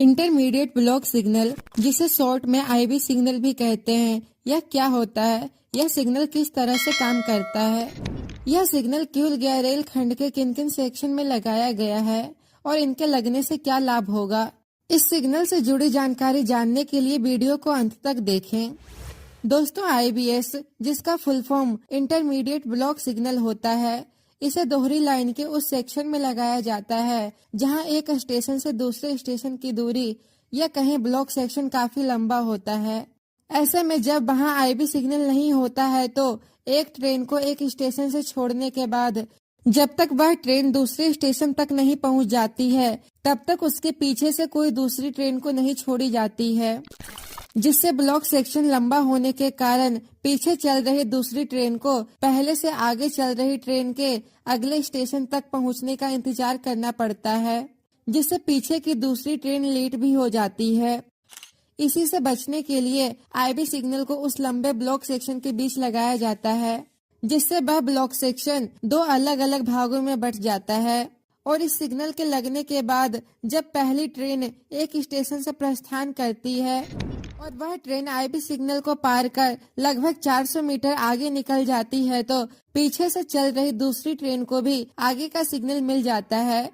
Intermediate block signal, जिसे short में IB signal भी कहते हैं, यह क्या होता है? यह सिग्नल किस तरह से काम करता है? यह सिग्नल क्यूल गया रेल खंड के किन किन सेक्शन में लगाया गया है और इनके लगने से क्या लाभ होगा? इस सिग्नल से जुड़ी जानकारी जानने के लिए वीडियो को अंत तक देखें। दोस्तों, आईबीएस, जिसका full form intermediate block signal होता है, इसे दोहरी लाइन के उस सेक्शन में लगाया जाता है जहां एक स्टेशन से दूसरे स्टेशन की दूरी या कहीं ब्लॉक सेक्शन काफी लंबा होता है। ऐसे में जब वहां आईबी सिग्नल नहीं होता है तो एक ट्रेन को एक स्टेशन से छोड़ने के बाद जब तक वह ट्रेन दूसरे स्टेशन तक नहीं पहुंच जाती है, तब तक उसके पीछे से कोई दूसरी ट्रेन को नहीं छोड़ी जाती है, जिससे ब्लॉक सेक्शन लंबा होने के कारण पीछे चल रही दूसरी ट्रेन को पहले से आगे चल रही ट्रेन के अगले स्टेशन तक पहुंचने का इंतजार करना पड़ता है, जिससे पीछे की दूसरी ट्रेन लेट भी हो जाती है। इसी से बचने के लिए आईबी सिग्नल को उस लंबे ब्लॉक सेक्शन के बीच लगाया जाता है, जिससे वह ब्लॉक सेक्शन दो अलग अलग भागों में बंट जाता है। और इस सिग्नल के लगने के बाद जब पहली ट्रेन एक स्टेशन से प्रस्थान करती है और वह ट्रेन आईबी सिग्नल को पार कर लगभग 400 मीटर आगे निकल जाती है तो पीछे से चल रही दूसरी ट्रेन को भी आगे का सिग्नल मिल जाता है।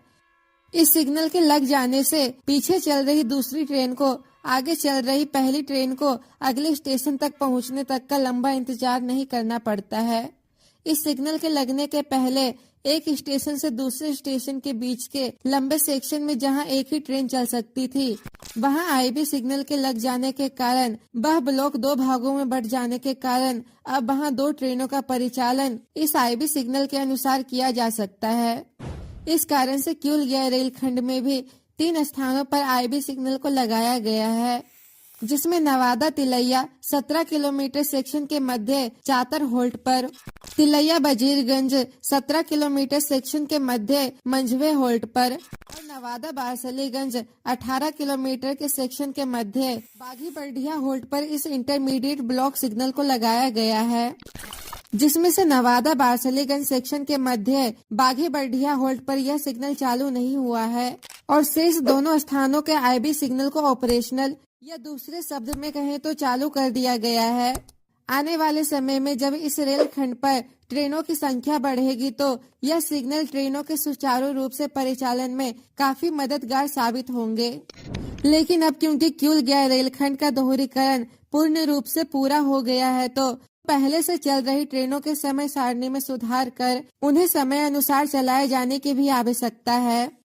इस सिग्नल के लग जाने से पीछे चल रही दूसरी ट्रेन को आगे चल रही पहली ट्रेन को अगले स्टेशन तक पहुंचने तक का लंबा इंतजार नहीं करना पड़ता है। इस सिग्नल के लगने के पहले एक स्टेशन से दूसरे स्टेशन के बीच के लंबे सेक्शन में जहां एक ही ट्रेन चल सकती थी, वहां आईबी सिग्नल के लग जाने के कारण वह ब्लॉक दो भागों में बंट जाने के कारण अब वहां दो ट्रेनों का परिचालन इस आईबी सिग्नल के अनुसार किया जा सकता है। इस कारण से क्यूल गया रेलखंड में भी 3 स्थानों पर आईबी सिग्नल को लगाया गया है, जिसमें नवादा तिलैया 17 किलोमीटर सेक्शन के मध्य चातर होल्ट पर, तिलैया बजीरगंज 17 किलोमीटर सेक्शन के मध्य मंझवे होल्ट पर और नवादा बारसलीगंज 18 किलोमीटर के सेक्शन के मध्य बाघी बर्डिया होल्ट पर इस इंटरमीडिएट ब्लॉक सिग्नल को लगाया गया है, जिसमें से नवादा बारसलीगंज सेक्शन के मध्य बाघी बर्डिया होल्ट पर यह सिग्नल चालू नहीं हुआ है और शेष दोनों स्थानों के आईबी सिग्नल को ऑपरेशनल या दूसरे शब्द में कहें तो चालू कर दिया गया है। आने वाले समय में जब इस रेलखंड पर ट्रेनों की संख्या बढ़ेगी तो यह सिग्नल ट्रेनों के सुचारू रूप से परिचालन में काफी मददगार साबित होंगे। लेकिन अब क्योंकि क्यूल गया रेलखंड का दोहरीकरण पूर्ण रूप से पूरा हो गया है तो पहले से चल रही ट्रेनों के समय सारणी में सुधार कर उन्हें समय अनुसार चलाए जाने की भी आवश्यकता है।